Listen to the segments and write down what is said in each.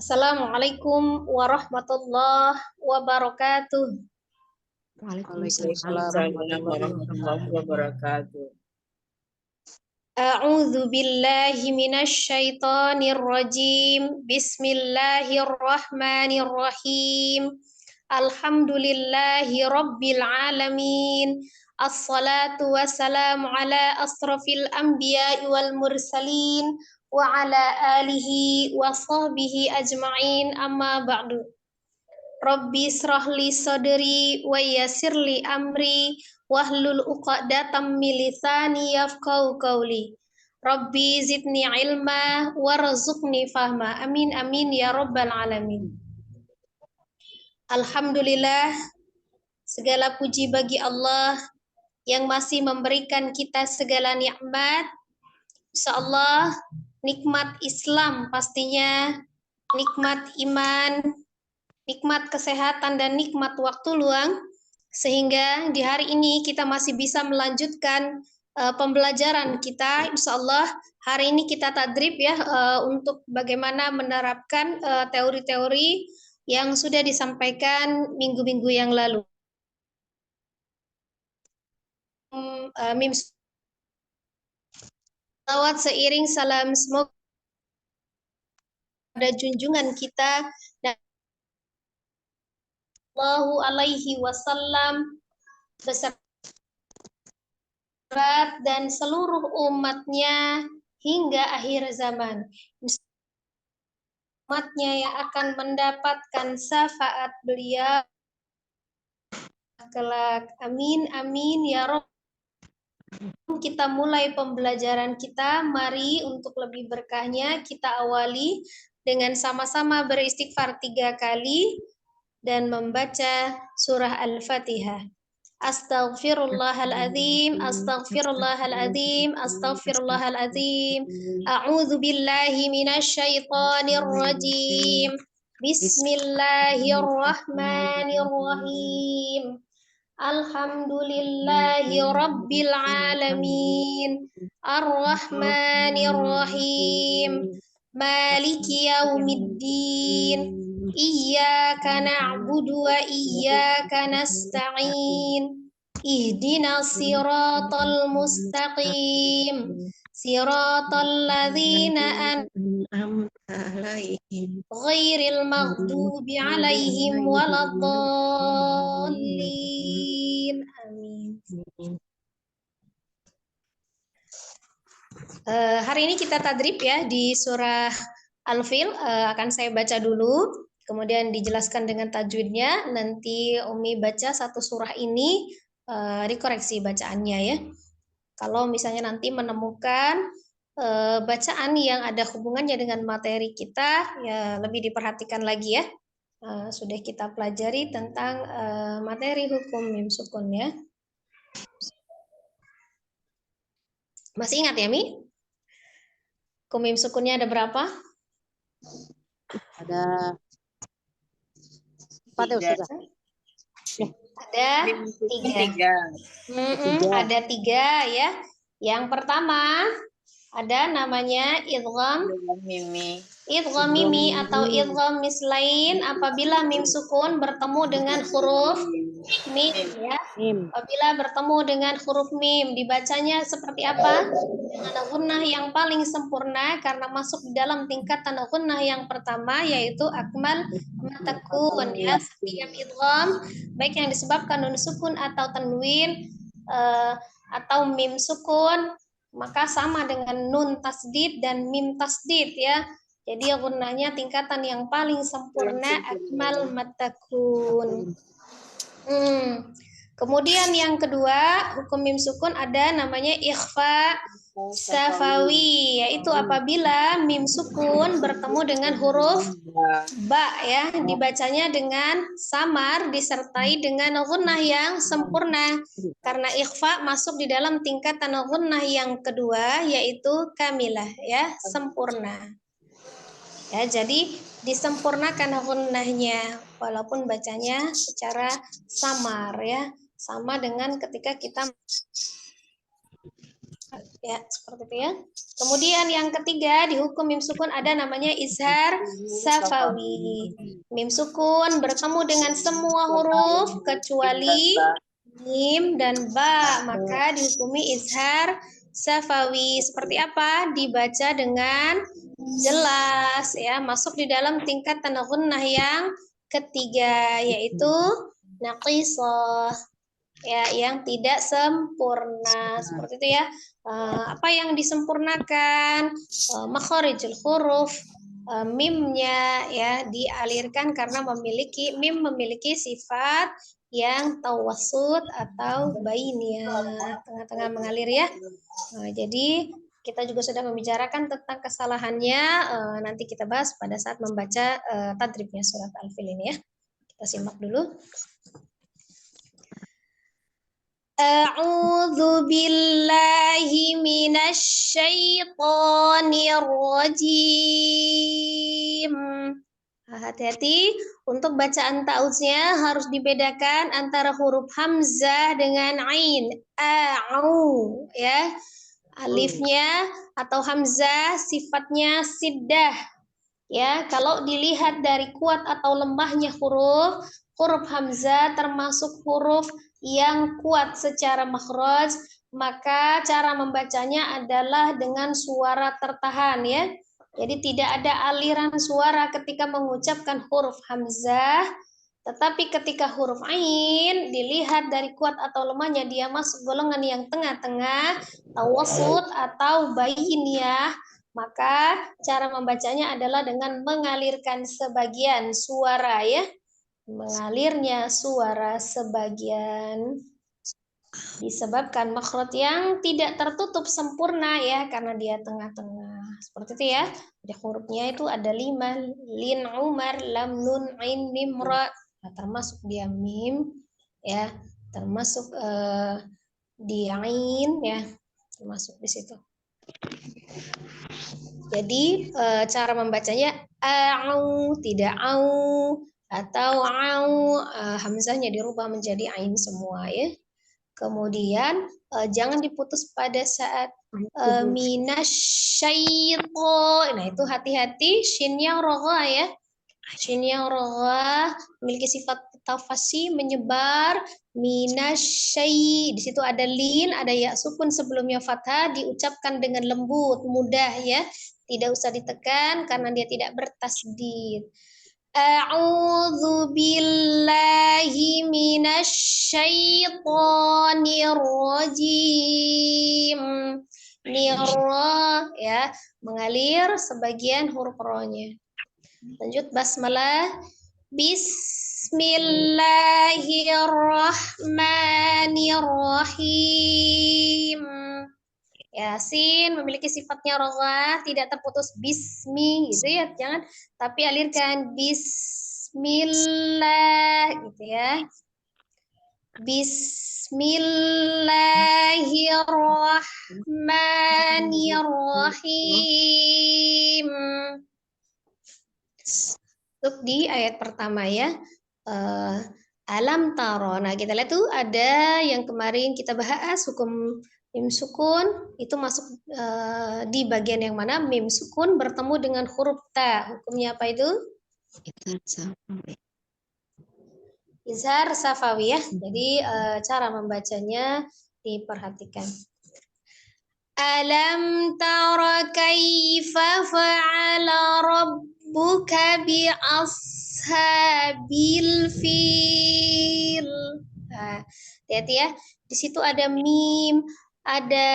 Assalamualaikum warahmatullahi wabarakatuh. Waalaikumsalam warahmatullahi wabarakatuh. A'udzu billahi minasy syaithanir rajim. Bismillahirrahmanirrahim. Alhamdulillahi rabbil alamin. Assalatu wassalamu ala asrafil anbiya'i wal mursalin wa ala alihi wa sahbihi ajma'in, amma ba'du. Rabbi srahli sadri wa yassirli amri wahlul uqdatam min lisani yafqahu qawli. Rabbi zidni ilma warzuqni fahma. Amin amin ya rabbal alamin. Alhamdulillah, segala puji bagi Allah yang masih memberikan kita segala nikmat. Insyaallah nikmat Islam pastinya, nikmat iman, nikmat kesehatan, dan nikmat waktu luang, sehingga di hari ini kita masih bisa melanjutkan pembelajaran kita. Insyaallah hari ini kita tadrib ya, untuk bagaimana menerapkan teori-teori yang sudah disampaikan minggu-minggu yang lalu. Mim salawat seiring salam semoga pada junjungan kita dan Sallallahu alaihi wasallam beserta dan seluruh umatnya hingga akhir zaman. Umatnya yang akan mendapatkan syafaat beliau kelak. Amin amin ya Rabb. Kita mulai pembelajaran kita. Mari untuk lebih berkahnya kita awali dengan sama-sama beristighfar 3 kali dan membaca surah Al-Fatihah. Astaghfirullahaladzim, astaghfirullahaladzim, astaghfirullahaladzim. A'udzu billahi minasyaitonir rajim. Bismillahirrahmanirrahim. Alhamdulillahi rabbil alamin. Ar-Rahmanir-Rahim. Maliki yaumiddin. Iyyaka na'budu wa iyyaka nasta'in. Ihdinas siratal mustaqim. Siratal ladzina an'amta alaihim ghairil maghdubi alaihim waladdallin. Amin. Hari ini kita tadrib ya di surah Al-Fil. Akan saya baca dulu, kemudian dijelaskan dengan tajwidnya. Nanti Umi baca satu surah ini, dikoreksi bacaannya ya. Kalau misalnya nanti menemukan bacaan yang ada hubungannya dengan materi kita, ya lebih diperhatikan lagi ya. Sudah kita pelajari tentang materi hukum mim sukun ya. Masih ingat ya Mi? Hukum mim sukunnya ada berapa? ada 4 ya Ustazah? Ada 3. Ada 3 ya. Yang pertama ada namanya idgham mimi atau idgham mislain apabila mim sukun bertemu dengan huruf mim ya. Apabila bertemu dengan huruf mim dibacanya seperti apa? Dengan gunnah yang paling sempurna karena masuk di dalam tingkatan gunnah yang pertama, yaitu akmal matakun ya. Setiap idgham baik yang disebabkan nun sukun atau tanwin atau mim sukun maka sama dengan nun tasdid dan mim tasdid ya. Jadi gunnahnya tingkatan yang paling sempurna akmal matakun. Kemudian yang kedua, hukum mim sukun ada namanya ikhfa syafawi, yaitu apabila mim sukun bertemu dengan huruf ba ya, dibacanya dengan samar disertai dengan gunnah yang sempurna. Karena ikhfa masuk di dalam tingkatan gunnah yang kedua, yaitu kamilah ya, sempurna. Ya, jadi disempurnakan gunnahnya walaupun bacanya secara samar ya. Sama dengan ketika kita Ya, seperti itu ya. Kemudian yang ketiga di hukum mim sukun ada namanya izhar safawi. Mim sukun bertemu dengan semua huruf kecuali mim dan ba, maka dihukumi izhar safawi. Seperti apa? Dibaca dengan jelas ya, masuk di dalam tingkat tanda gunnah yang ketiga yaitu naqisah ya, yang tidak sempurna. Seperti itu ya. Apa yang disempurnakan? Makharijul huruf, mimnya ya dialirkan karena mim memiliki sifat yang tawassut atau bainiyah, tengah-tengah mengalir ya. Jadi kita juga sudah membicarakan tentang kesalahannya, nanti kita bahas pada saat membaca tadribnya surat Al-Fil ini ya. Kita simak dulu. A'udzu billahi minasy syaithanir rajim. Hati-hati untuk bacaan ta'udznya harus dibedakan antara huruf hamzah dengan ain. A'u ya. Alifnya atau hamzah sifatnya siddah. Ya, kalau dilihat dari kuat atau lemahnya huruf hamzah termasuk huruf yang kuat secara makhraj, maka cara membacanya adalah dengan suara tertahan ya. Jadi tidak ada aliran suara ketika mengucapkan huruf hamzah, tetapi ketika huruf ain dilihat dari kuat atau lemahnya dia masuk golongan yang tengah-tengah, tawassut atau bainiyah, maka cara membacanya adalah dengan mengalirkan sebagian suara ya. Mengalirnya suara sebagian disebabkan makhraj yang tidak tertutup sempurna ya, karena dia tengah-tengah. Seperti itu ya. Jadi hurufnya itu ada 5, lin, umar, lam, nun, ain, mim, ra. Nah, termasuk dia mim ya, termasuk di ain ya, termasuk di situ. Jadi cara membacanya au, tidak au, atau au, hamzahnya dirubah menjadi ain semua ya. Kemudian jangan diputus pada saat minasyaiton. Nah itu hati-hati shin yang roga ya. Shin yang roga memiliki sifat tafasi menyebar minasyai. Di situ ada lin, ada ya sukun sebelumnya fathah diucapkan dengan lembut, mudah ya. Tidak usah ditekan karena dia tidak bertasdid. A'udzu billahi minasyaitonir rajim. Nira ya, mengalir sebagian huruf ro-nya. Lanjut basmalah. Bismillahirrahmanirrahim. Yasin memiliki sifatnya roga, tidak terputus bismi gitu ya, jangan, tapi alirkan bismillah gitu ya. Bismillahirrahmanirrahim. Untuk di ayat pertama ya, alam taro. Nah kita lihat tuh ada yang kemarin kita bahas hukum mim sukun itu masuk di bagian yang mana mim sukun bertemu dengan huruf ta. Hukumnya apa itu? Izhar safawi ya. Jadi cara membacanya diperhatikan. Alam tara kaifa fa'ala rabbuka bi ashabil fil. Nah, lihat ya. Di situ ada mim, ada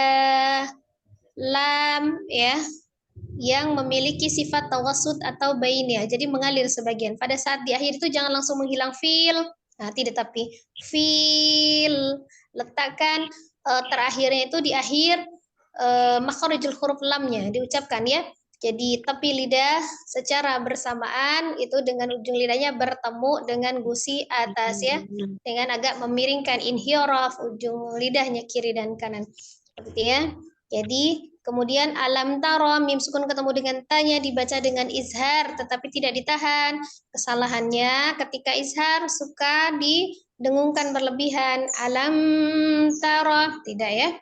lam ya, yang memiliki sifat tawassut atau bainiyah. Jadi mengalir sebagian. Pada saat di akhir itu jangan langsung menghilang fil. Nah, tidak, tapi fil. Letakkan terakhirnya itu di akhir makharijul huruf lamnya diucapkan ya. Jadi tepi lidah secara bersamaan itu dengan ujung lidahnya bertemu dengan gusi atas ya, dengan agak memiringkan inhiraf ujung lidahnya kiri dan kanan. Seperti ya. Jadi kemudian alam taro mim sukun ketemu dengan tanya dibaca dengan izhar tetapi tidak ditahan. Kesalahannya ketika izhar suka didengungkan berlebihan. Alam taro tidak ya.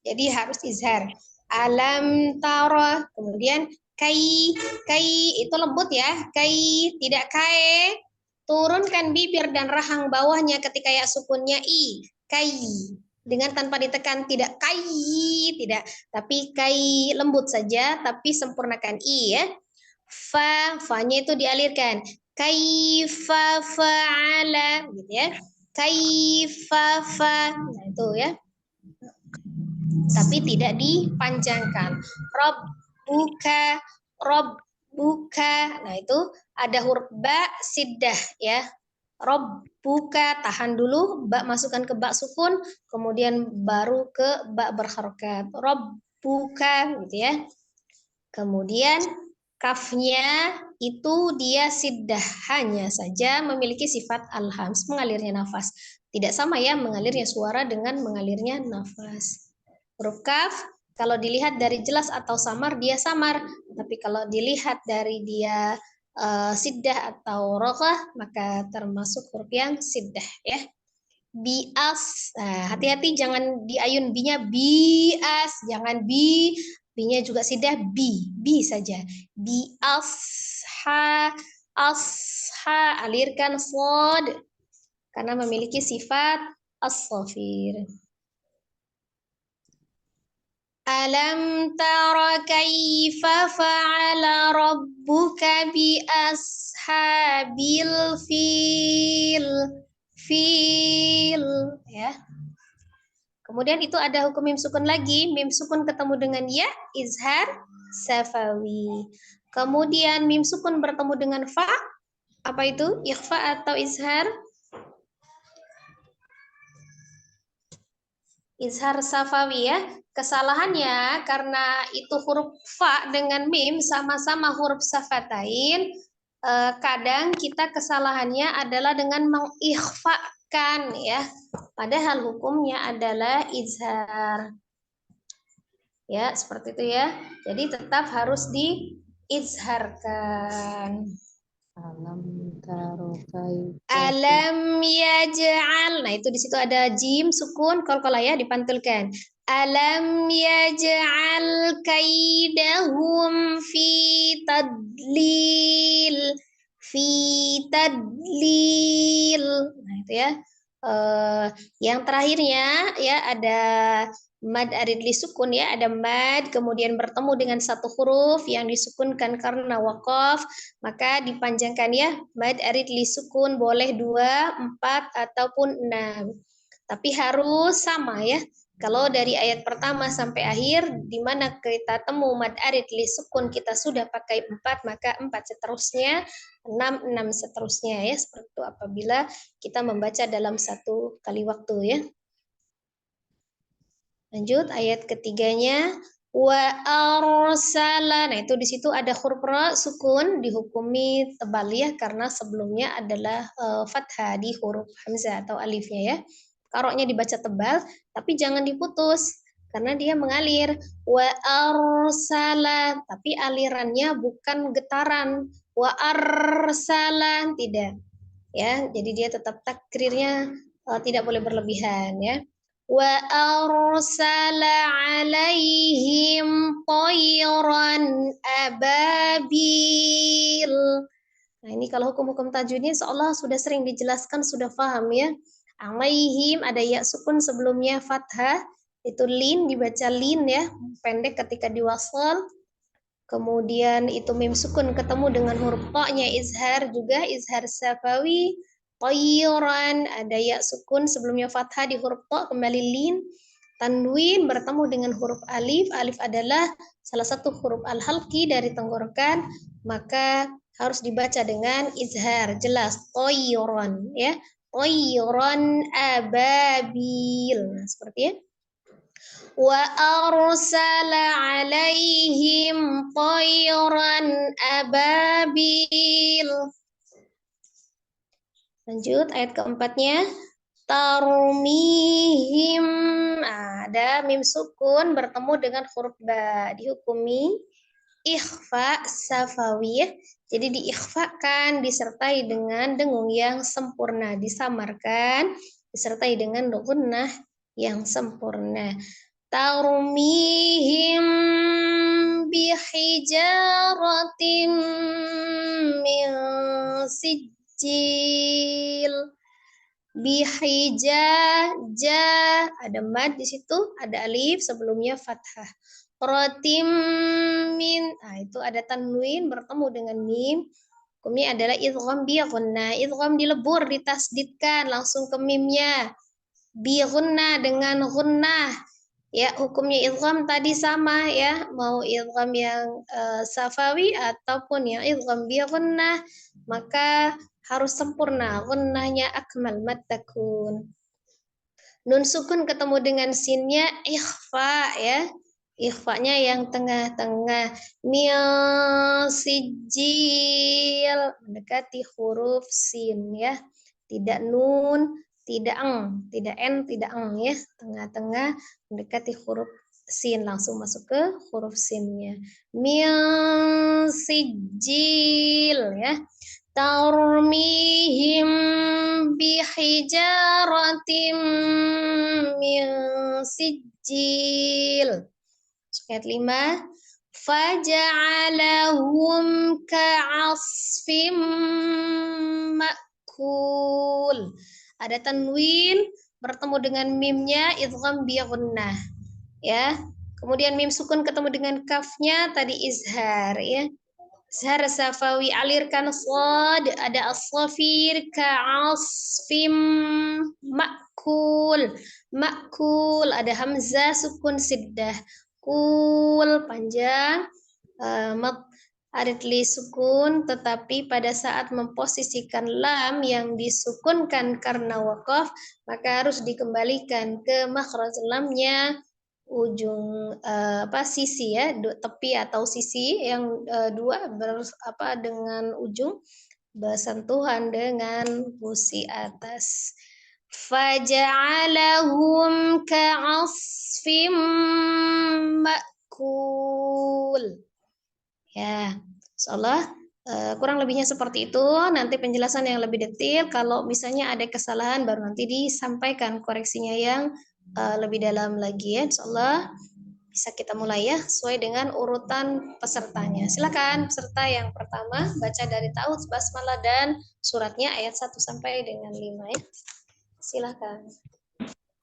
Jadi harus izhar. Alam tara. Kemudian kai itu lembut ya. Kai tidak kae. Turunkan bibir dan rahang bawahnya ketika ya sukunnya i. Kai. Dengan tanpa ditekan, tidak kai, tidak. Tapi kai lembut saja, tapi sempurnakan i ya. Fa-nya itu dialirkan. Kaifa fa'ala gitu ya. Kaifa fa. Nah, itu ya. Tapi tidak dipanjangkan. Rob buka. Nah, itu ada huruf ba siddah ya. Rob buka, tahan dulu, ba masukkan ke ba sukun, kemudian baru ke ba berharokat. Rob buka gitu ya. Kemudian kafnya itu dia siddah, hanya saja memiliki sifat al-hams, mengalirnya nafas. Tidak sama ya mengalirnya suara dengan mengalirnya nafas. Huruf kaf kalau dilihat dari jelas atau samar dia samar, tapi kalau dilihat dari dia siddah atau roqah maka termasuk huruf yang siddah ya. Bias, nah, hati-hati jangan diayun bi-nya bias, jangan bi-nya juga siddah bi saja. Biasha, asha, alirkan shad karena memiliki sifat as-shafir. Alam tara kaifa fa'ala rabbuka bi ashabil fil. Fil ya. Kemudian itu ada hukum mim sukun lagi, mim sukun ketemu dengan ya, izhar safawi. Kemudian mim sukun bertemu dengan fa, apa itu? Ikhfa atau izhar? Izhar safawi ya. Kesalahannya karena itu huruf fa dengan mim sama-sama huruf safatain, kadang kita kesalahannya adalah dengan mengikhfakan ya. Padahal hukumnya adalah izhar. Ya, seperti itu ya. Jadi tetap harus diizharkan. Alam yaj'al. Nah, itu di situ ada jim sukun qalqalah ya, dipantulkan. Alam yaj'al kaidahum fi tadlil. Fi tadlil. Nah, itu ya. Yang terakhirnya ya ada mad arid li sukun ya, ada mad kemudian bertemu dengan satu huruf yang disukunkan karena waqaf, maka dipanjangkan ya, mad arid li sukun boleh 2, 4 ataupun 6. Tapi harus sama ya. Kalau dari ayat pertama sampai akhir di mana kita temu mad arid li sukun kita sudah pakai 4, maka 4 seterusnya, 6 seterusnya ya. Seperti itu apabila kita membaca dalam satu kali waktu ya. Lanjut ayat ketiganya, wa arsala. Nah, itu di situ ada huruf ra sukun dihukumi tebal ya karena sebelumnya adalah fathah di huruf hamzah atau alifnya ya. Karoknya dibaca tebal tapi jangan diputus karena dia mengalir. Wa arsala, tapi alirannya bukan getaran. Wa arsala tidak. Ya, jadi dia tetap takrirnya tidak boleh berlebihan ya. Wa arsala alaihim tayran ababil. Nah, ini kalau hukum-hukum tajwidnya seolah sudah sering dijelaskan, sudah paham ya. Alaihim ada ya sukun sebelumnya fathah, itu lin dibaca lin ya, pendek ketika diwasal. Kemudian itu mim sukun ketemu dengan huruf ta-nya izhar juga, izhar safawi. Tayran ada ya sukun sebelumnya fathah di huruf ta kembali lin. Tanwin bertemu dengan huruf alif. Alif adalah salah satu huruf al-halqi dari tenggorokan, maka harus dibaca dengan izhar jelas tayran ya. Tayran ababil. Nah, seperti ya. Wa arsala alaihim tayran ababil. Lanjut ayat keempatnya. Tarmihim. Ada mim sukun bertemu dengan huruf ba, dihukumi ikhfa safawiyah. Jadi diikhfakan disertai dengan dengung yang sempurna, disamarkan disertai dengan gunnah yang sempurna. tarmihim bihijaratin min sijil. Ada mad di situ, ada alif sebelumnya fathah. Rotim min, nah itu ada tanwin bertemu dengan mim. Hukumnya adalah idgham bi ghunnah. Idgham dilebur, ditasdidkan langsung ke mimnya. Bi ghunnah dengan ghunnah. Ya, hukumnya idgham tadi sama ya, mau idgham yang safawi ataupun yang idgham bi ghunnah, maka harus sempurna, ghunnahnya akmal mad takun. Nun sukun ketemu dengan sinnya ikhfa ya. Ikhfanya yang tengah-tengah. Mil sijil mendekati huruf sin ya. Tidak nun, tidak eng, tidak n, tidak eng ya. Tengah-tengah mendekati huruf sin, langsung masuk ke huruf sinnya. Mil sijil ya. Tarmihim bihijaratim min sijil. Ayat 5. Faja'alahum ka'asfim ma'kul. Ada tanwin bertemu dengan mimnya idgham bi ghunnah. Ya. Kemudian mim sukun ketemu dengan kafnya tadi izhar ya. Izhar safawi, alirkan shad, ada as-safir ka'asfim ma'kul. Ma'kul ada hamzah sukun siddah. Kul panjang, ada li sukun, tetapi pada saat memposisikan lam yang disukunkan karena waqaf, maka harus dikembalikan ke makhraj lamnya ujung sisi ya, tepi atau sisi yang dua dengan ujung bersentuhan dengan gusi atas. Faja'alahum ka'asfim ma'kul. Ya, insyaallah kurang lebihnya seperti itu. Nanti penjelasan yang lebih detail. Kalau misalnya ada kesalahan baru nanti disampaikan koreksinya yang lebih dalam lagi ya. Insyaallah bisa kita mulai ya sesuai dengan urutan pesertanya. Silakan peserta yang pertama baca dari Ta'awudz basmalah dan suratnya ayat 1 sampai dengan 5 ya. Silakan.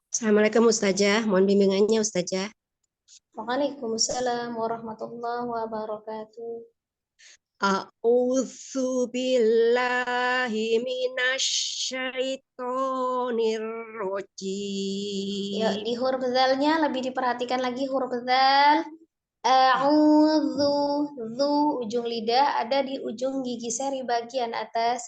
Assalamualaikum Ustazah, mohon bimbingannya Ustazah. Waalaikumsalam warahmatullahi wabarakatuh. A'udzu billahi minasyaitonir rajim. Ya, di huruf dzalnya lebih diperhatikan lagi huruf dzal. A'udzu, dzu ujung lidah ada di ujung gigi seri bagian atas.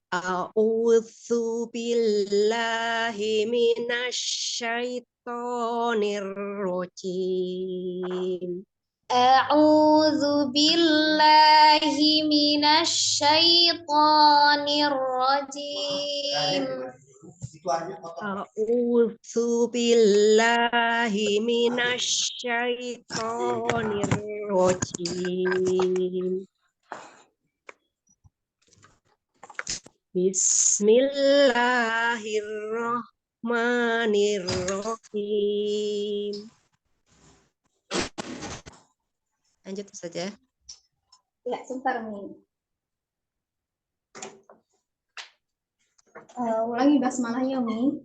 A'udzu billahi minasyaitonir rajim. A'udzu billahi minasyaitonir rajim. A'udzu billahi minasyaitonir rajim. Bismillahirrahmanirrahim. Lanjut saja. Ya, sebentar nih. Ulangi basmalahnya, Mi.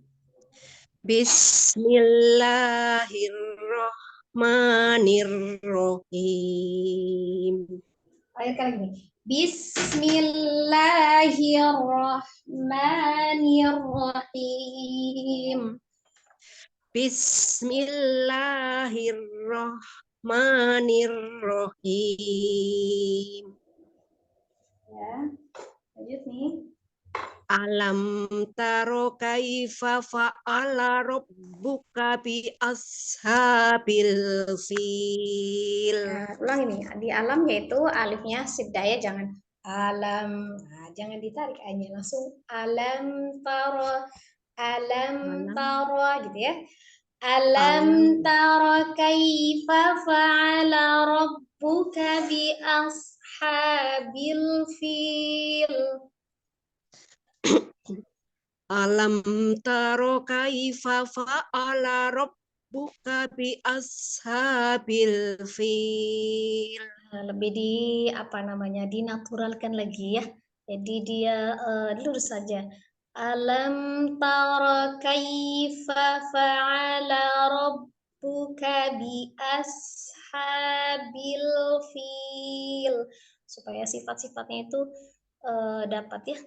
Bismillahirrahmanirrahim. Akhir kali ini. Bismillahirrahmanirrahim. Bismillahirrahmanirrahim. Ya, lanjut nih. Alam taro kaifa fa'ala rabbuka bi ashabil fil. Nah, ulang ini. Di alam yaitu alifnya siddah ya, jangan alam. Nah, jangan ditarik aja langsung alam taro, alam taro gitu ya. Alam taro kaifa fa'ala rabbuka bi ashabil fil. Alam taro kaifa fa'ala rabbuka bi ashabil fil. Nah, lebih dinaturalkan lagi ya. Jadi dia lurus saja. Alam tara kaifa fa'ala rabbuka bi ashabil fil. Supaya sifat-sifatnya itu dapat ya.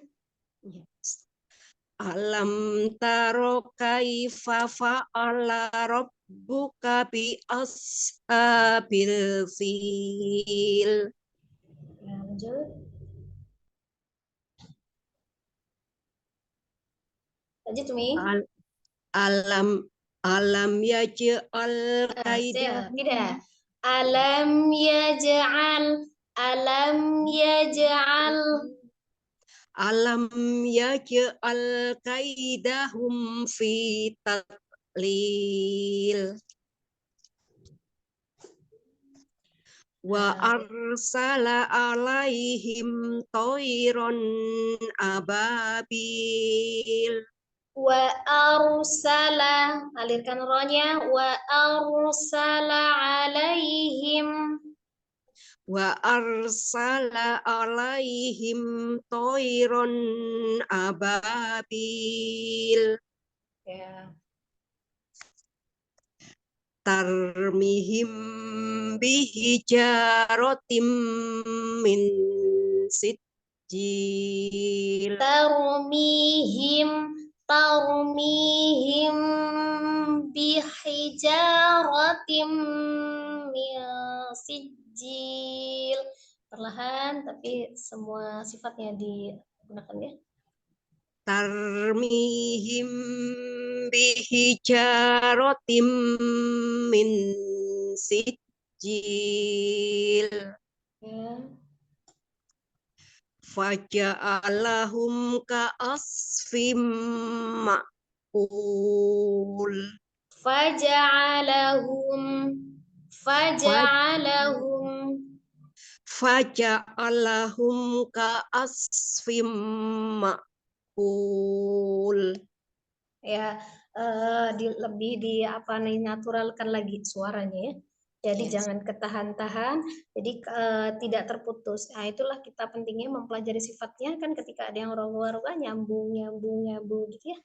Alam taro kaifa fa'ala rabbuka bi ashabil fil. Ya, lanjut. Lanjut, Mi. Alam yaj'al kaidah. Tidak. Alam yaj'al Alam yaj'al kaidahum fi tadlil. Wa arsala alaihim toiron ababil. wa arsala, alirkan rohnya, wa arsala alaihim Toiron ababil. ya. Tarmihim bihijaratim min sijil. tarmihim bihijaratim min sijil. Perlahan tapi semua sifatnya digunakan ya. Tarmihim bihijaratim min sijil. Ya. Faja'alahum ka'asfim ma'kul. Faja'alahum ka'asfim ma'kul. Ya, lebih naturalkan lagi suaranya ya. Jadi jangan ketahan-tahan, jadi tidak terputus. Nah, itulah kita pentingnya mempelajari sifatnya kan ketika ada yang roga-roga nyambung gitu ya.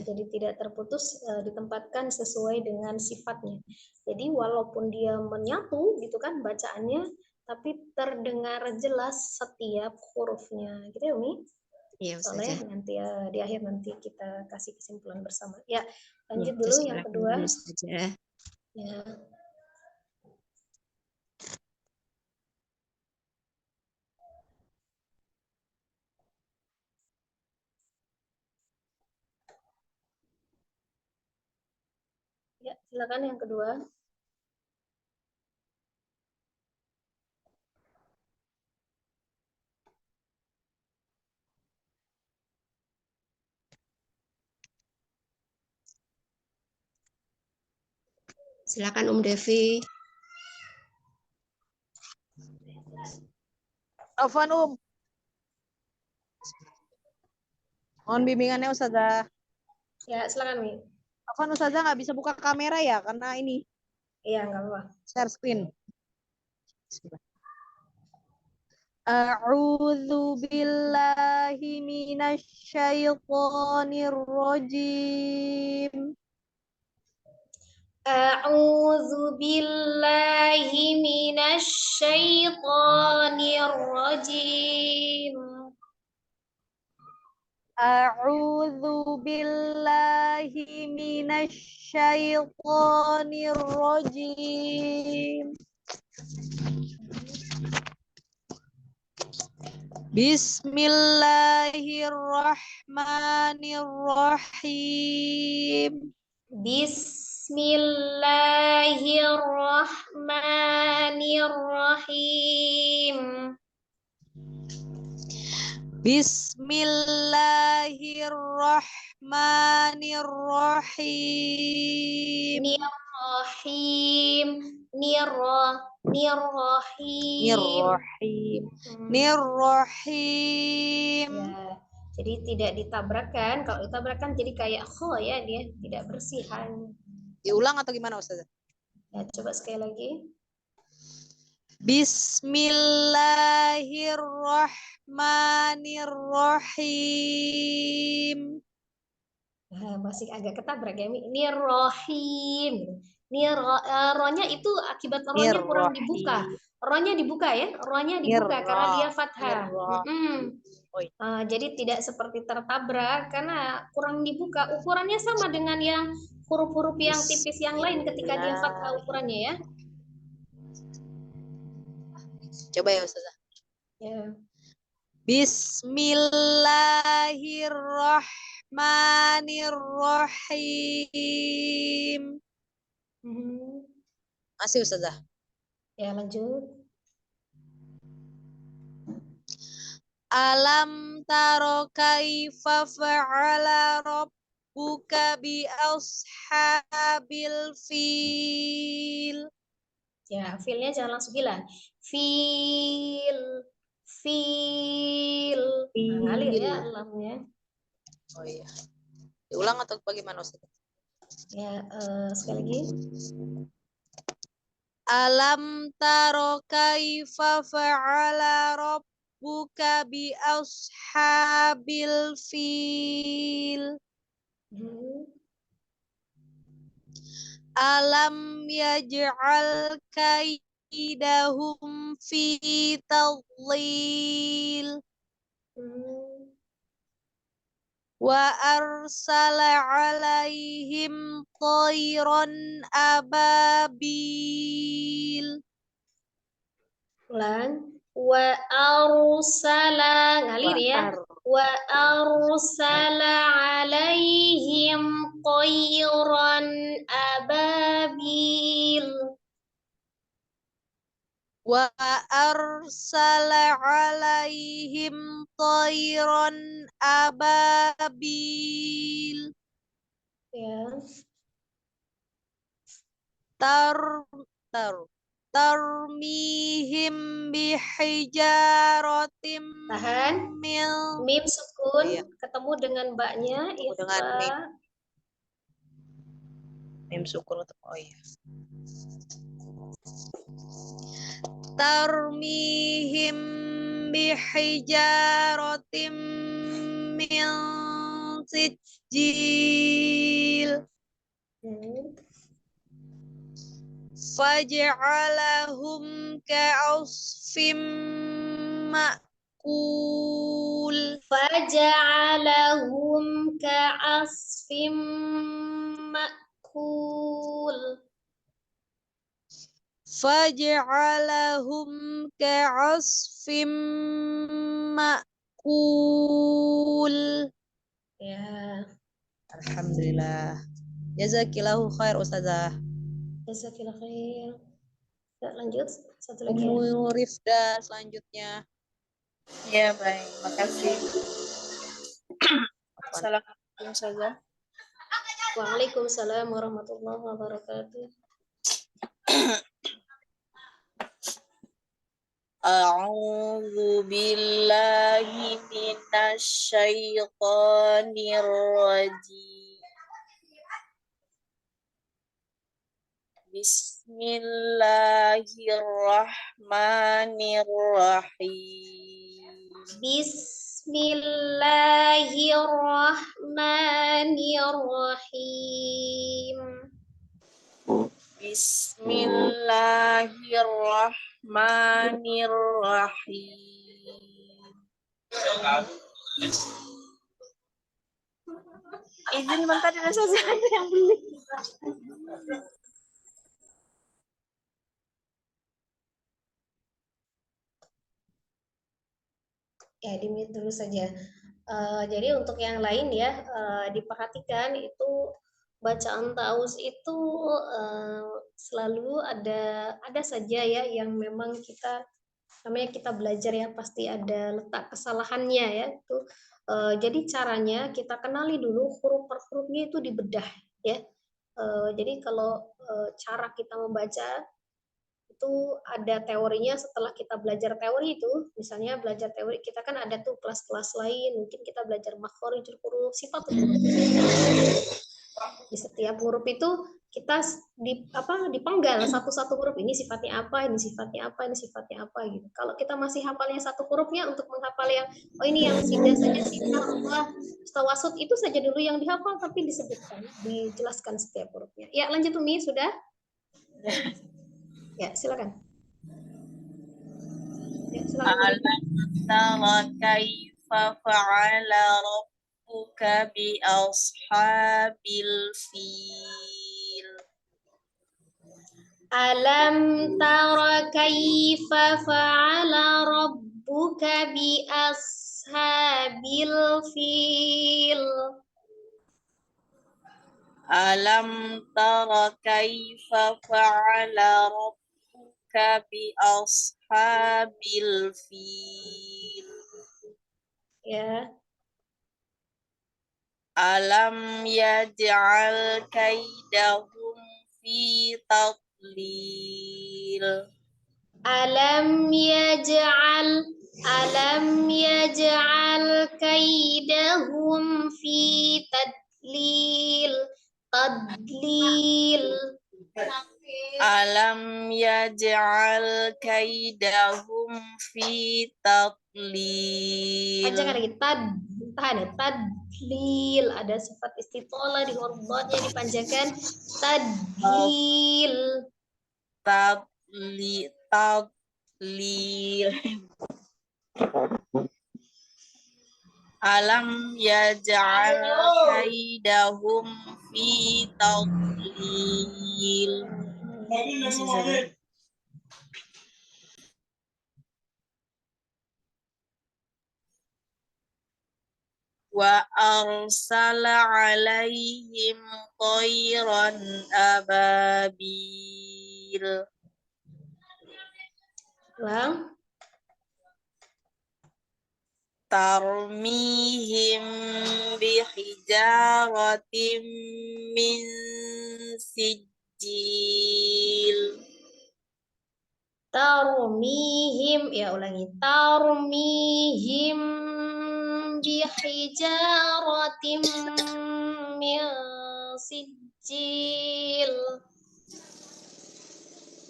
Jadi tidak terputus, ditempatkan sesuai dengan sifatnya. Jadi walaupun dia menyatu gitu kan bacaannya, tapi terdengar jelas setiap hurufnya. Gitu ya, Umi? Iya, Soalnya Ustazah. nanti di akhir nanti kita kasih kesimpulan bersama. Ya, lanjut Ya, dulu yang kedua. Ustazah. Ya. Ya, silakan yang kedua. Silakan Devi. Afwan mohon bimbingannya Ustazah. Ya, silakan Mi. Afwan Ustazah nggak bisa buka kamera ya karena ini. Iya, nggak apa-apa. Share screen. A'udzu billahi minasyaitonir rajim. A'udzu billahi minasyaitonir rajim. A'udzu billahi minasyaitonir rajim. Bismillahirrahmanirrahim. Bismillahirrahmanirrahim. Bismillahirrahmanirrahim. Nirrahim. Ya, jadi tidak ditabrakkan. Kalau ditabrakkan jadi kayak kho ya, dia tidak bersihan. Diulang atau gimana Ustazah? Ya, coba sekali lagi. Bismillahirrahmanirrahim. Nah, masih agak ketabrak ya. Nirrohim. Ronya itu akibat ronya kurang dibuka. Ronya dibuka ya. Ronya dibuka karena dia fathah. Jadi tidak seperti tertabrak karena kurang dibuka. Ukurannya sama dengan yang huruf-huruf yang tipis yang lain ketika dia fathah ukurannya ya. Coba ya Ustazah. Ya. Bismillahirrahmanirrahim. Masih Ustazah. Ya, lanjut. Alam taro kaifa fa'ala rabbuka bi ashabil fil. Ya, filnya jangan langsung bilang. Fil. Nah, ngalir ya lamnya. Oh iya. Diulang atau bagaimana Ustaz? Ya, sekali lagi. Alam taro kaifa fa'ala rabbuka bi ashabil fil. Alam yaj'al kaidahum fi tadlil. Wa arsala alaihim tayran ababil. Ulang. Wa arsala, ngalir ya. Wa arsala alaihim tayran ababil. Wa arsala alaihim tayran ababil. Ya. Tarmihim bihijaratim Tahan. Mim sukun ketemu dengan baknya dengan mim sukun Tarmihim bihijaratim min sijil. Faj'alahum ka'asfim ma'kul. Faja'alahum ka'asfim ma'kul. Faj'alahum ka'asfim ma'kul. Ya. Alhamdulillah. Jazakillahu khair Ustazah. Jazakillah khair. Ya, lanjut satu lagi. Ummu Rifda selanjutnya. Ya, baik. Makasih. Assalamualaikum Ustazah. Waalaikumsalam warahmatullahi wabarakatuh. A'udzu billahi minasy syaithanir rajim. Bismillahirrahmanirrahim. Bismillahirrahmanirrahim. Bismillahirrahmanirrahim. Izin bentar ada sesuatu yang beli. Ya, di-mute dulu saja. Jadi untuk yang lain ya, diperhatikan itu bacaan taus itu selalu ada saja ya yang memang namanya kita belajar ya pasti ada letak kesalahannya ya itu. Jadi caranya kita kenali dulu huruf per hurufnya itu dibedah ya. Jadi kalau cara kita membaca itu ada teorinya. Setelah kita belajar teori itu, misalnya belajar teori, kita kan ada tuh kelas-kelas lain, mungkin kita belajar makhorijul huruf, sifatul huruf. Di setiap huruf itu kita dipenggal satu-satu huruf, ini sifatnya apa, ini sifatnya apa, ini sifatnya apa gitu. Kalau kita masih hafalnya satu hurufnya, untuk menghafal yang ini yang sidah saja, sidah, Allah, tawasud itu saja dulu yang dihafal, tapi disebutkan, dijelaskan setiap hurufnya. Ya, lanjut Umi, sudah? Ya, silakan. Ya, silakan. Alam tara kaifa fa'ala rabbuka bi ashabil fil. Alam tara kaifa fa'ala rabbuka bi ashabil fil. Alam tara kaifa fa'ala rabbuka bi ashabil fil. Ya. Alam yaj'al kaidahum fi tadlil. Alam yaj'al kaidahum fi tadlil. Tadlil. Alam yaj'al kaidahum fi tadlil. Panjangkan lagi. Tahan ya. Tadlil. Ada sifat istitola di huruf dotnya dipanjangkan. Tadlil. Tadlil. Alam yaj'al kaidahum fi tadlil. Wa arsala alaihim tayran ababil. Ulang. Tarmihim bihijaratin min sijil. Tarmihim, ya ulangi. Tarmihim bihijaratim min sijil.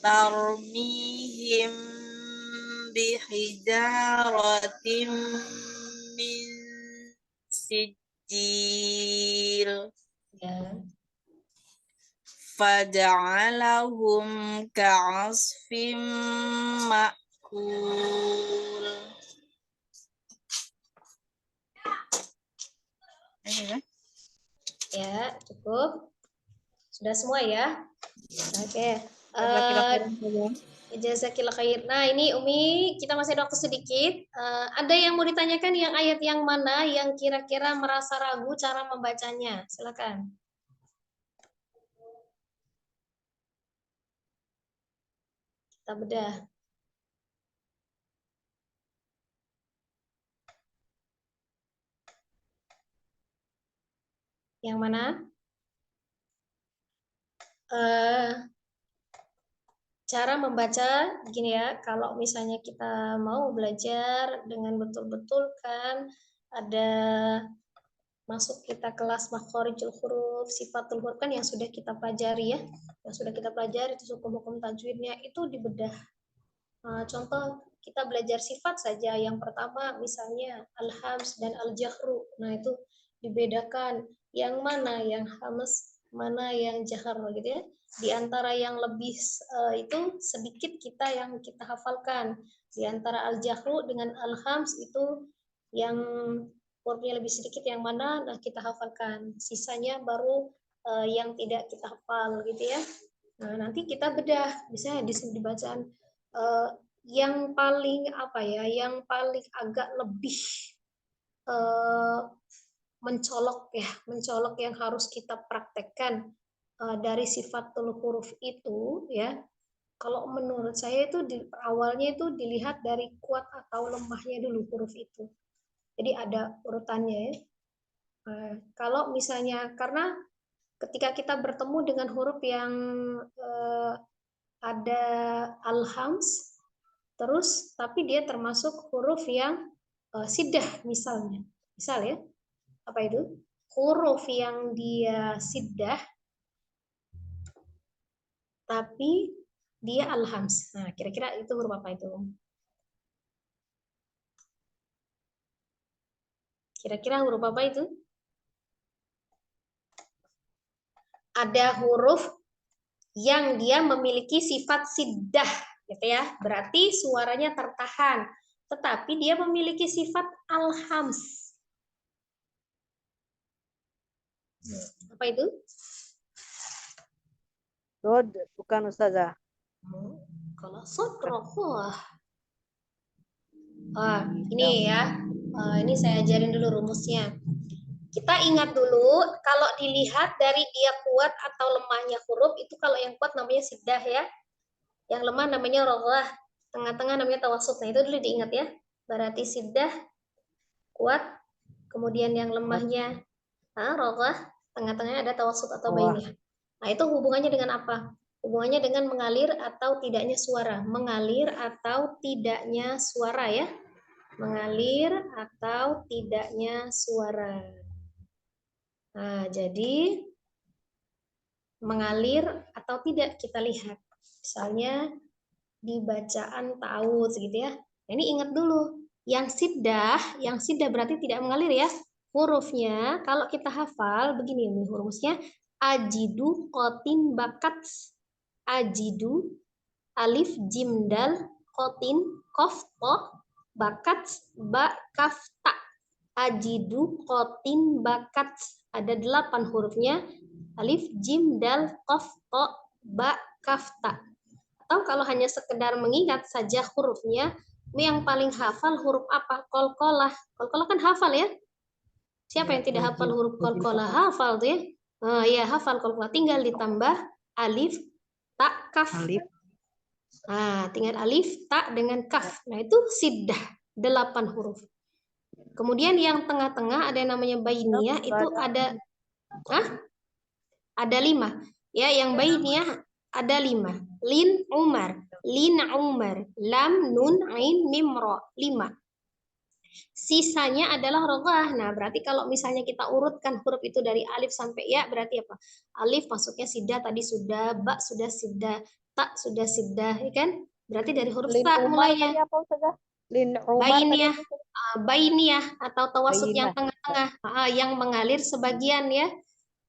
Tarmihim bihijaratin min sijil. Ya. Faja'alahum ka'asfim ma'kul. Ya, cukup. Sudah semua ya? Oke. Jazakillah khair. Nah, ini Umi, kita masih ada waktu sedikit. Ada yang mau ditanyakan yang ayat yang mana yang kira-kira merasa ragu cara membacanya? Silakan. Kita bedah. Yang mana? Cara membaca gini ya, kalau misalnya kita mau belajar dengan betul-betul kan ada masuk kita kelas makhorijul huruf, sifatul huruf kan yang sudah kita pelajari ya, yang sudah kita pelajari itu hukum-hukum tajwidnya itu dibedah. Contoh kita belajar sifat saja, yang pertama misalnya al-hams dan al-jahru, nah itu dibedakan yang mana yang hams, mana yang jahar gitu ya. Di antara yang lebih itu sedikit yang kita hafalkan. Di antara al-jahru dengan al-hams itu yang hurufnya lebih sedikit yang mana, nah kita hafalkan. Sisanya baru yang tidak kita hafal gitu ya. Nah, nanti kita bedah, misalnya di bacaan yang paling yang paling agak lebih mencolok yang harus kita praktekkan dari sifatul huruf itu ya. Kalau menurut saya itu awalnya itu dilihat dari kuat atau lemahnya dulu huruf itu. Jadi ada urutannya ya. Kalau misalnya karena ketika kita bertemu dengan huruf yang ada al-hams, terus tapi dia termasuk huruf yang sidah misalnya. Misal ya, apa itu? Huruf yang dia sidah tapi dia al-hams. Nah, kira-kira itu huruf apa itu? Kira-kira huruf apa itu? Ada huruf yang dia memiliki sifat siddah, gitu ya. Berarti suaranya tertahan, tetapi dia memiliki sifat al-hams. Apa itu? Dod, bukan Ustazah. Kalau sodrokoh. Ini ya. Ini saya ajarin dulu rumusnya. Kita ingat dulu, kalau dilihat dari dia kuat atau lemahnya huruf, itu kalau yang kuat namanya siddah ya. Yang lemah namanya roghah. Tengah-tengah namanya tawasud. Nah, itu dulu diingat ya. Berarti siddah, kuat. Kemudian yang lemahnya roghah. Tengah-tengahnya ada tawasud atau bainiyah. Nah, itu hubungannya dengan apa? Hubungannya dengan mengalir atau tidaknya suara. Mengalir atau tidaknya suara ya. Mengalir atau tidaknya suara. Nah, jadi mengalir atau tidak kita lihat. Misalnya di bacaan ta'awudz gitu ya. Nah, ini ingat dulu. Yang siddah berarti tidak mengalir ya. Hurufnya kalau kita hafal begini nih hurufnya. Ajidu qatin bakat. Ajidu alif jim dal qatin qaf ta bakat ba kaf ta. Ajidu qatin bakat. Ada 8 hurufnya. Alif jim dal qaf ta ba kaf ta. Atau kalau hanya sekedar mengingat saja hurufnya, yang paling hafal huruf apa? Qalqalah. Qalqalah kan hafal ya? Siapa yang tidak hafal huruf qalqalah? Hafal tuh ya? Ya, hafal qalqalah. Tinggal ditambah alif, ta, kaf. Nah, tinggal alif, ta dengan kaf. Nah, itu siddah. 8 huruf. Kemudian yang tengah-tengah ada yang namanya bainiyah, itu ada ada 5. Ya, yang bainiyah ada 5. Lin Umar, lam nun ain mim ra, 5. Sisanya adalah roghah. Nah, berarti kalau misalnya kita urutkan huruf itu dari alif sampai ya, berarti apa? Alif masuknya siddah tadi sudah, ba sudah siddah, ta sudah siddah, ya kan? Berarti dari huruf sa mulainya. Bainiyah atau tawasud yang tengah-tengah, yang mengalir sebagian ya.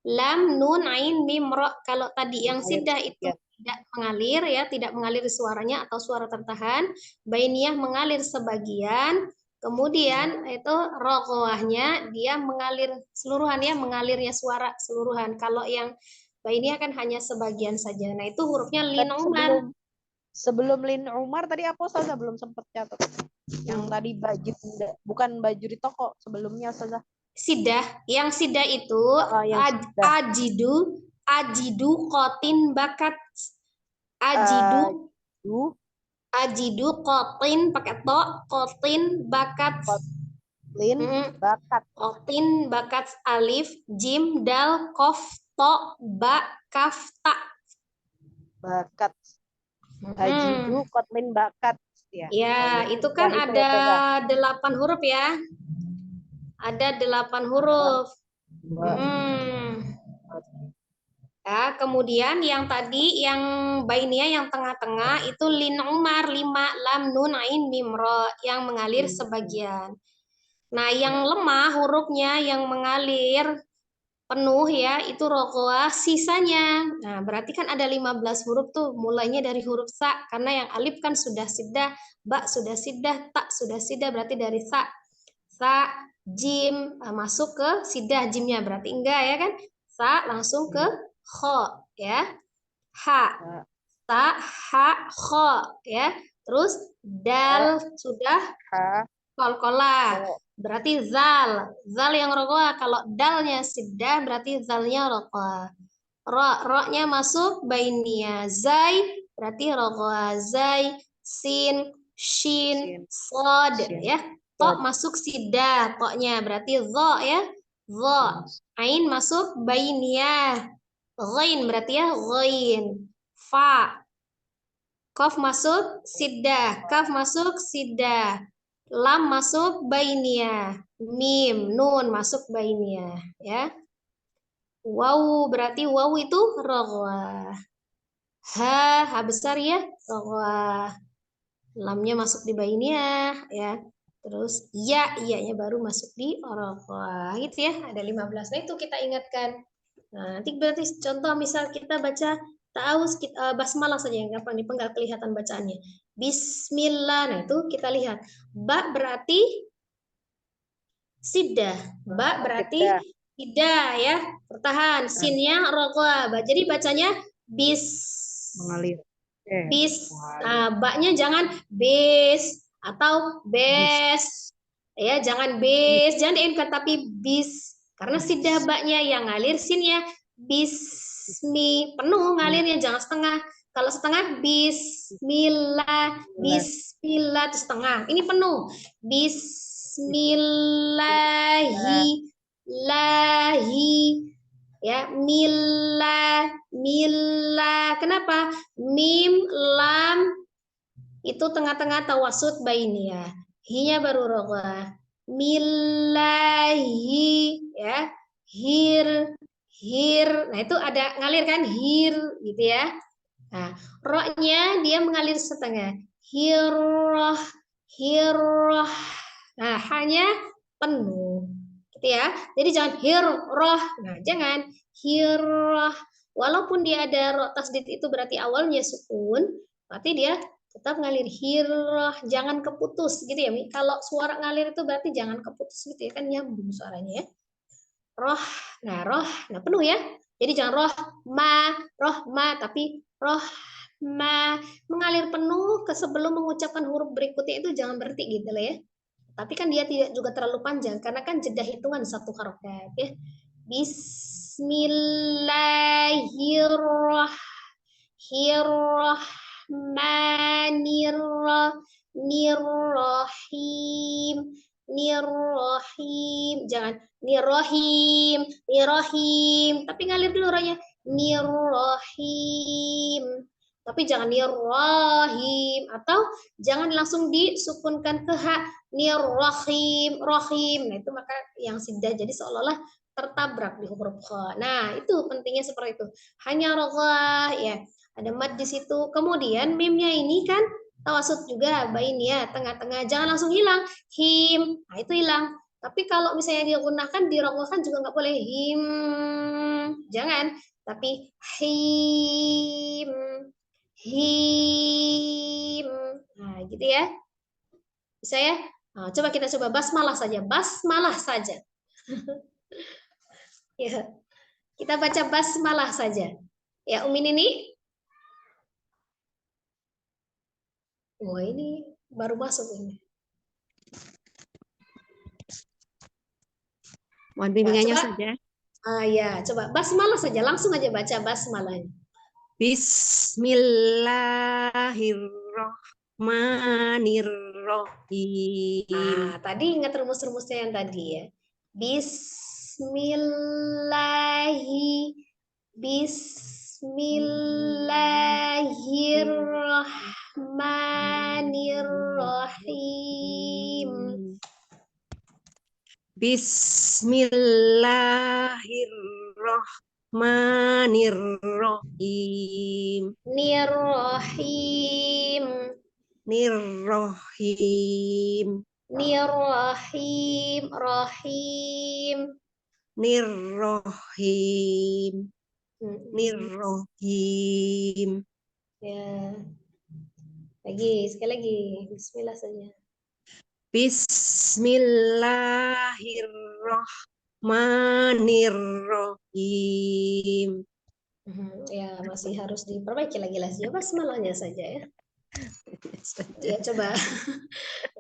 Lam nun ain mim ra. Kalau tadi yang siddah itu tidak mengalir ya, tidak mengalir suaranya atau suara tertahan. Bainiyah mengalir sebagian. Kemudian itu roghahnya dia mengalir seluruhan ya, mengalirnya suara seluruhan. Kalau yang bainiyah kan hanya sebagian saja. Nah, itu hurufnya lin Umar. Sebelum Lin Umar tadi apa Ustazah belum sempat catat. Yang tadi baju bukan baju di toko, sebelumnya Ustazah. Siddah, yang siddah itu ajidu qatin bakat. Ajidu qatin pakai to, qatin bakat. Qatin bakat alif jim dal qaf to ba kaf ta. Bakat. Ajidu qatin bakat. Ya, itu kan ada 8 huruf ya. Ada 8 huruf. Ya, kemudian yang tadi yang bainiyah yang tengah-tengah itu lin Umar 5 lam nun ain mim ra yang mengalir sebagian. Nah, yang lemah hurufnya yang mengalir penuh ya itu roghah sisanya. Nah, berarti kan ada 15 huruf tuh, mulainya dari huruf sa karena yang alif kan sudah siddah, ba sudah siddah, ta sudah siddah, berarti dari sa, jim masuk ke siddah jimnya, berarti enggak ya kan? Sa langsung ke kho ya. Ha. Sa, ha, kho ya. Terus dal sudah qalqalah. Berarti zal yang roghah. Kalau dalnya siddah berarti zalnya roghah. Ro-nya masuk bainiyah. Zai berarti roghah. Zai, sin, shin, shad ya. To masuk siddah, to-nya berarti dha ya. Dha. Ain masuk bainiyah. Ghain berarti ya ghain. Fa. Qaf masuk siddah, kaf masuk siddah. Lam masuk bainiyah, mim, nun masuk bainiyah, ya. Waw berarti waw itu roghah. Ha besar ya. Rogoah. Lamnya masuk di bainiyah ya. Terus iya-nya baru masuk di rogoah. Gitu ya. Ada 15. Nah, itu kita ingatkan. Nah, nanti berarti contoh misal kita baca ta'awuz basmalah saja yang gampang dipenggal kelihatan bacaannya. Bismillah. Nah, itu kita lihat. Ba berarti siddah. Ba berarti tidak ya. Bertahan. Sinnya rogoah. Jadi bacanya bis. Mengalir. Bis. Baknya jangan bis atau bes. Ya, jangan bes, jangan diingat tapi bis. Karena siddah baknya yang ngalir sinnya bismi, penuh ngalirnya, jangan setengah. Kalau setengah bismillah, bismillah itu setengah. Ini penuh. Bismillahi lahi. Ya, milah. Kenapa? Mim, lam itu tengah-tengah tawasud bainiyah. Hi-nya baru roghah. Millahi ya. Hir. Nah, itu ada ngalir kan? Hir gitu ya. Nah, ro-nya dia mengalir setengah. Hirroh. Nah, hanya penuh. Gitu ya. Jadi jangan hirroh. Nah, jangan hirroh. Walaupun dia ada ro tasdid itu berarti awalnya sukun, berarti dia tetap ngalir hirroh, jangan keputus gitu ya. Kalau suara ngalir itu berarti jangan keputus gitu ya, kan nyambung suaranya ya. Roh, nah penuh ya. Jadi jangan roh ma, tapi roh ma, mengalir penuh ke sebelum mengucapkan huruf berikutnya itu jangan berhenti gitu lah ya. Tapi kan dia tidak juga terlalu panjang karena kan jeda hitungan satu harokat ya. Bismillahirrahmanirrahim. Jangan nirrohim. Tapi ngalir dulu rohnya. Nirrohim. Tapi jangan nirrohim. Atau jangan langsung disukunkan ke ha. Nirrohim. Nah, itu maka yang siddah. Jadi seolah-olah tertabrak di huruf kha. Nah, itu pentingnya seperti itu. Hanya roghah ya. Ada mad di situ. Kemudian mimnya ini kan tawasud juga bain ya, tengah-tengah. Jangan langsung hilang. Him. Nah, itu hilang. Tapi kalau misalnya digunakan diroghahkan juga nggak boleh him. Jangan. Tapi him. Nah, gitu ya. Bisa ya? Nah, coba kita coba basmalah saja. Ya, kita baca basmalah saja. Ya, Umin ini. Wah, ini baru masuk ini. Mohon bimbingannya saja. Ya, coba basmalah saja, langsung aja baca basmalahnya. Bismillahirrahmanirrahim. Tadi ingat rumus-rumusnya yang tadi ya. Bismillahirrahmanirrahim. Bismillahirrahmanirrahim. Nirrahim. Ya. Sekali lagi. Bismillah saja. Bismillahirrahmanirrahim. Ya, masih harus diperbaiki lagi lah. Ya, basmalahnya saja ya. Ya, coba.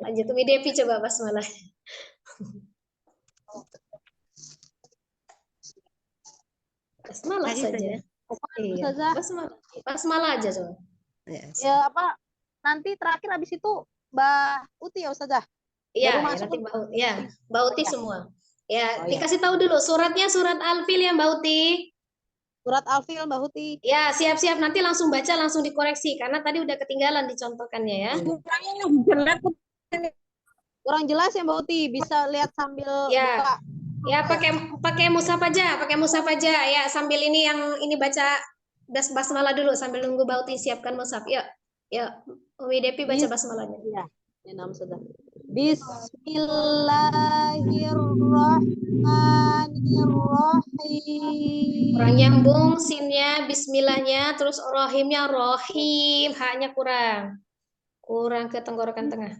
Lanjut Umi Devi, coba basmalah. Basmalah saja. Iya, basmalah aja coba. Ya apa? Nanti terakhir habis itu Mbak Uti ya Ustazah. Iya, nanti Mbak Uti semua. Ya, dikasih tahu dulu suratnya surat Al-Fil ya Mbak Uti. Surat Al-Fil Mbak Uti. Ya, siap-siap nanti langsung baca, langsung dikoreksi karena tadi udah ketinggalan dicontohkannya ya. Kurang jelas ya Mbak Uti, bisa lihat sambil buka. Ya, pakai mushaf aja ya, sambil ini yang ini baca Das basmalah dulu sambil nunggu Bauti siapkan mushaf. Yuk. Yuk. Umi Depi baca basmalahnya. Ya, 6 sudah. Bismillahirrahmanirrahim. Kurang nyambung sinnya, bismillahnya, terus rohimnya rohim, haknya kurang. Kurang ke tenggorokan tengah.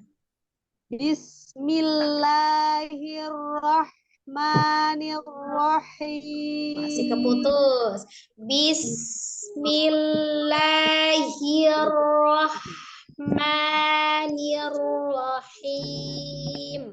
Bismillahirrahmanirrahim. Masih keputus. Bismillahirrahmanirrahim.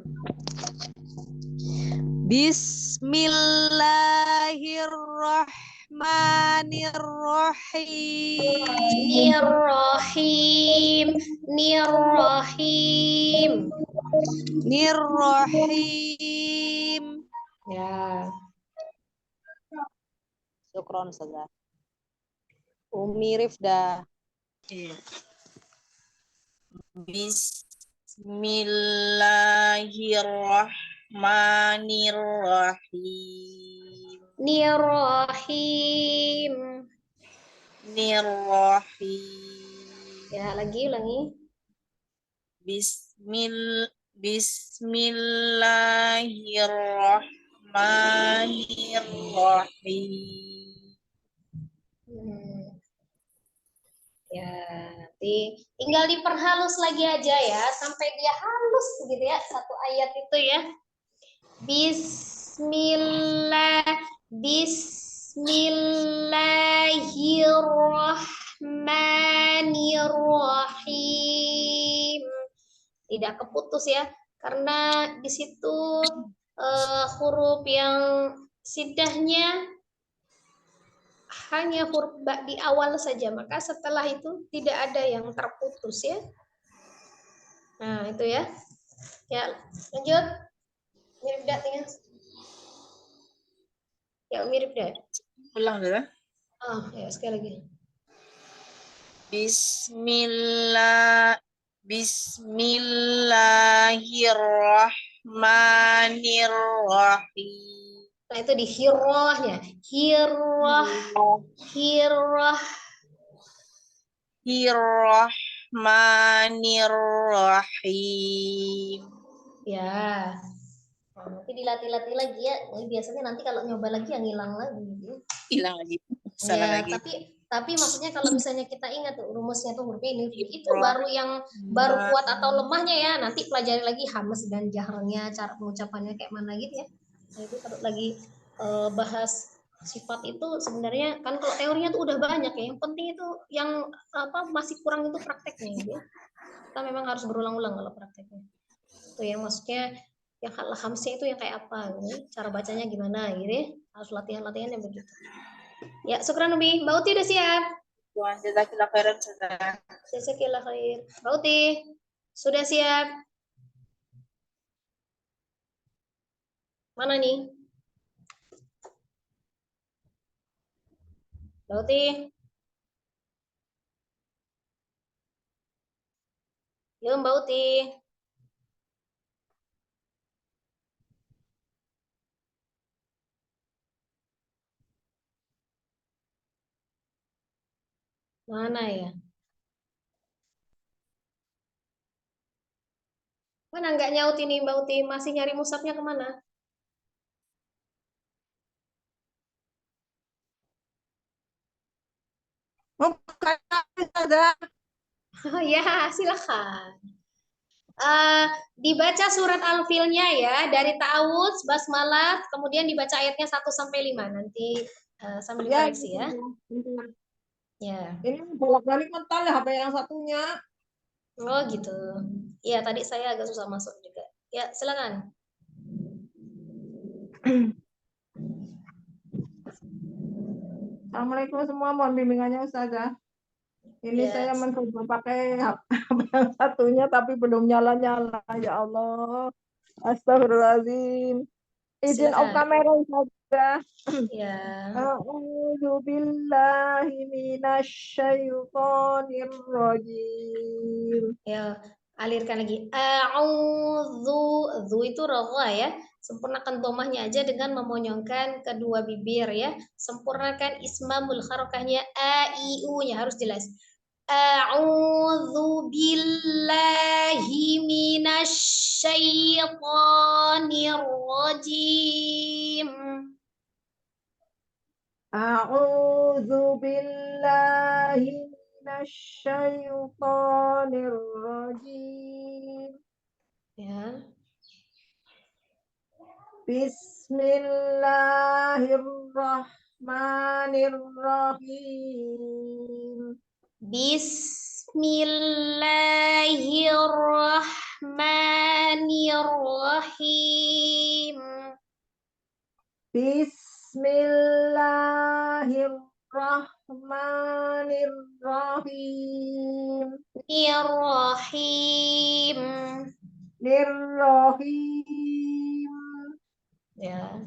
Bismillahirrahmanirrahim. Nirrahim. Nirrahim. Ya. Syukron saja. Umi Rifda. Iya. Bismillahirrahmanirrahim. Nirrahim. Nirrahim. Ya, lagi ulangi. Bismillahirrahmanirrahim. Ya, nanti tinggal diperhalus lagi aja ya sampai dia halus begitu ya satu ayat itu ya. Bismillahirrahmanirrahim. Tidak keputus ya karena di situ huruf yang siddahnya hanya huruf ba di awal saja, maka setelah itu tidak ada yang terputus ya. Nah, itu ya. Ya, lanjut. Mirip dah tinggal. Ya, mirip dah. Ulang dulu. Ya, sekali lagi. Bismillahirrahmanirrahim. Nah, itu di hirrohnya. Bismillahirrahmanirrahim. Ya. Nah, nanti dilatih-latih lagi ya. Biasanya nanti kalau nyoba lagi yang hilang lagi gitu. Hilang lagi. Salah Ya, lagi. tapi maksudnya kalau misalnya kita ingat tuh rumusnya tuh huruf ini itu baru yang baru kuat atau lemahnya ya. Nanti pelajari lagi hamas dan jahrnya, cara pengucapannya kayak mana gitu ya. Nah, itu kalau lagi bahas sifat itu sebenarnya kan kalau teorinya tuh udah banyak ya. Yang penting itu yang masih kurang itu prakteknya gitu ya. Kita memang harus berulang-ulang kalau prakteknya. Itu yang maksudnya yang hamsnya itu yang kayak apa gitu. Cara bacanya gimana gitu ya. Harus latihan-latihannya begitu. Ya, syukran Umi. Mbak Uti udah siap? Jazakallah khairan. Jazakallah khair. Mbak Uti, sudah siap? Mana nih? Mbak Uti? Yuk Mbak Uti. Mana ya? Mana nggak nyaut ini Mbak Uti? Masih nyari musabnya kemana? Oh ya, silakan. Dibaca surat Al-Filnya ya, dari ta'awudz, basmalah, kemudian dibaca ayatnya 1 sampai 5. Nanti sambil dikoreksi ya. Ya. Ini bolak-balik mental ya HP yang satunya. Oh gitu. Iya, tadi saya agak susah masuk juga. Ya, silakan. Assalamualaikum semua, mohon bimbingannya Ustazah. Ini Ya. saya mencoba pakai HP yang satunya tapi belum nyala-nyala. Ya Allah. Astagfirullahaladzim. Izin off kamera Ustazah. Ya. A'udzu billahi minasyaitonir rajim. Ya, alirkan lagi. A'udzu, zu itu roha ya. Sempurnakan domahnya aja dengan memonyongkan kedua bibir ya. Sempurnakan ismamul harokahnya a i u-nya harus jelas. A'udzu billahi minasyaitonir rajim. A'udzu billahi minasyaitonir rajim. Ya. Bismillahirrahmanirrahim. Bismillahirrahmanirrahim. Bismillahirrahmanirrahim. Nirrahim. Nirrahim. Ya.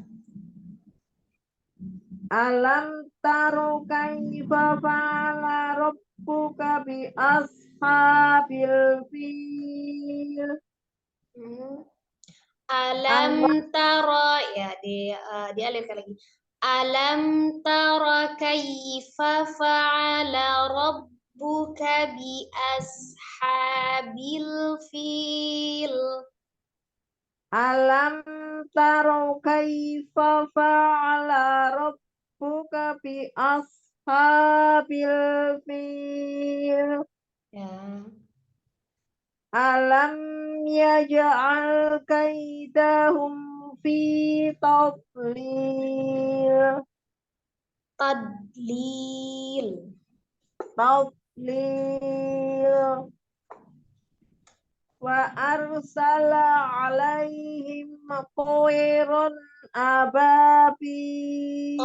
Alam taro kaifa fa'ala rabbuka bi ashabil fil. Alam tara ya di alif lagi. Alam tara kaifa fa'ala rabbuka bi ashabil fil. Alam taro kaifa fa'ala rabbuka bi ashabil fil. Ya. Alam yaj'al kaidahum fi tadlil. Tadlil. Tadlil. Wa arsala alaihim tayran ababil.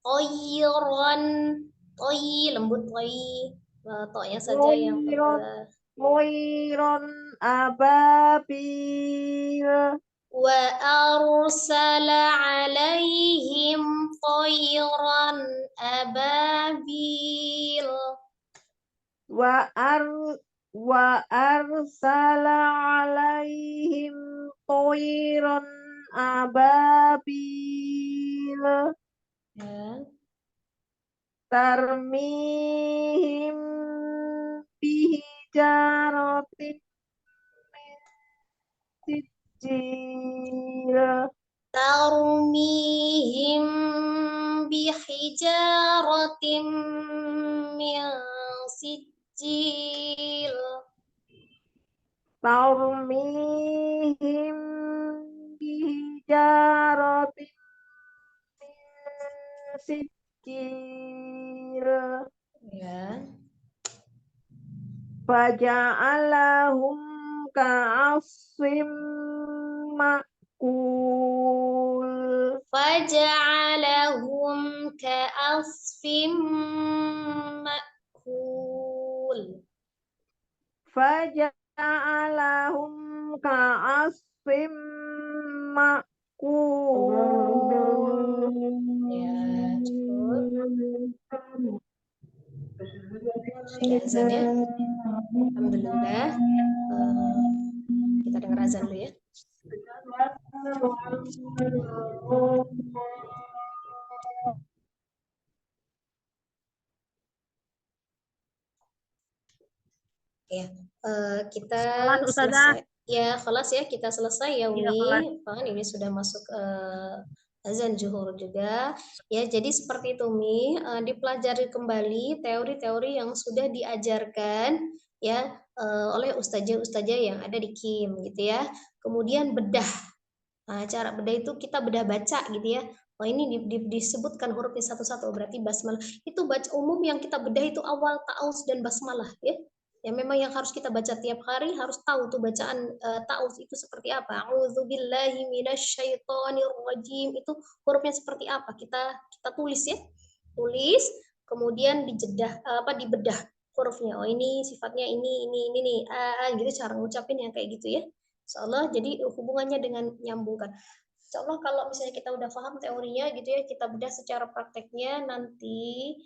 Toyron. Toy lembut toy. Toknya saja yang tebal. Tayran ababil. Wa arsala alaihim tayran ababil. Wa arsala alaihim tayran ababil. Ya. Tarmihim bihijaratin min sijil. Tarmihim bihijaratim min sijil. Tarmihim bihijaratin min sijil. Ya. Faja'alahum ka'asfim ma'kul. Faja'alahum ka'asfim ma'kul. Faja'alahum ka'asfim ma'kul. Ya, cukup. Sudah azan ya. Alhamdulillah. Kita dengar azan dulu ya. Ya, kita selesai. Ya, kelas ya, kita selesai ya Umi. Kan ini sudah masuk azan zuhur juga. Ya, jadi seperti itu Umi, dipelajari kembali teori-teori yang sudah diajarkan ya oleh ustazah-ustazah yang ada di KIM gitu ya. Kemudian bedah. Nah, cara bedah itu kita bedah baca gitu ya. Oh, ini disebutkan hurufnya satu-satu berarti basmalah. Itu baca umum yang kita bedah itu awal, ta'awuz dan basmalah ya. Ya memang yang harus kita baca tiap hari, harus tahu tuh bacaan ta'awuz itu seperti apa. A'udzubillahi minasyaitonirrajim, itu hurufnya seperti apa? Kita tulis ya. Tulis, kemudian dibedah hurufnya. Oh, ini sifatnya ini nih. Gitu cara ngucapin yang kayak gitu ya. Insyaallah jadi hubungannya dengan nyambungkan. Insyaallah kalau misalnya kita udah paham teorinya gitu ya, kita bedah secara prakteknya nanti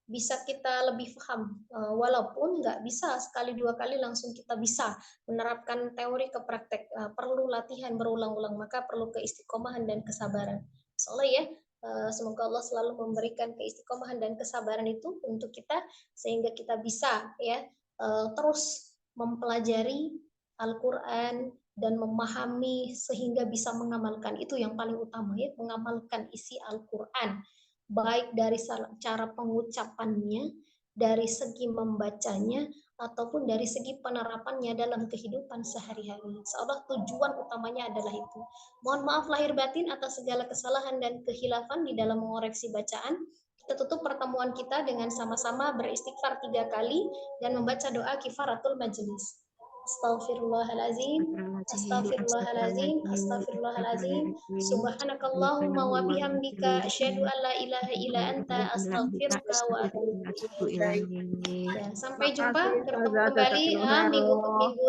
bisa kita lebih paham. Walaupun nggak bisa sekali dua kali langsung kita bisa menerapkan teori ke praktek. Perlu latihan berulang-ulang, maka perlu keistiqomahan dan kesabaran. Insyaallah ya, semoga Allah selalu memberikan keistiqomahan dan kesabaran itu untuk kita sehingga kita bisa ya terus mempelajari Al-Qur'an dan memahami sehingga bisa mengamalkan. Itu yang paling utama ya, mengamalkan isi Al-Qur'an. Baik dari cara pengucapannya, dari segi membacanya, ataupun dari segi penerapannya dalam kehidupan sehari-hari. Insyaallah tujuan utamanya adalah itu. Mohon maaf lahir batin atas segala kesalahan dan kehilafan di dalam mengoreksi bacaan. Kita tutup pertemuan kita dengan sama-sama beristighfar 3 kali dan membaca doa kifaratul majelis. Astaghfirullahalazim, astaghfirullahalazim, astaghfirullahalazim. Subhanakallahumma wa bihamdika asyhadu an la ilaha illa anta astaghfiruka wa atubu ilaik. Ya, sampai jumpa, bertemu kembali minggu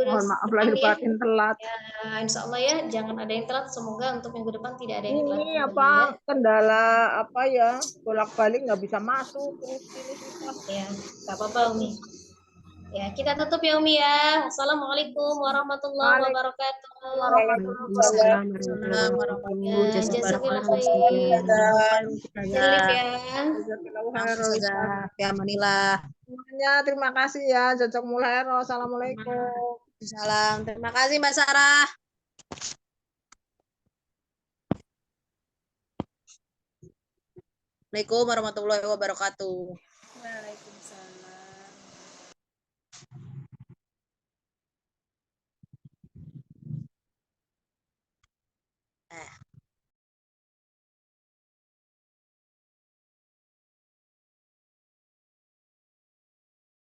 Mohon maaf lahir depan ya. batin telat. Ya, insya Allah ya, jangan ada yang telat. Semoga untuk minggu depan tidak ada yang telat Ini kembali apa ya. kendala apa ya, bolak-balik nggak bisa masuk terus ini susah. Ya, nggak apa-apa Umi. Ya, kita tutup ya Umi ya. Assalamualaikum warahmatullahi wabarakatuh. Waalaikumsalam warahmatullahi wabarakatuh. Ya, jazakallah Jazakallah khair. Selip ya. Jazakallahu Maaf khairan. Ustazah. Fi amanillah. Semuanya terima kasih ya. Jazakumul khairan. Assalamualaikum. Salam. Terima kasih Mbak Sarah. Assalamualaikum warahmatullahi wabarakatuh.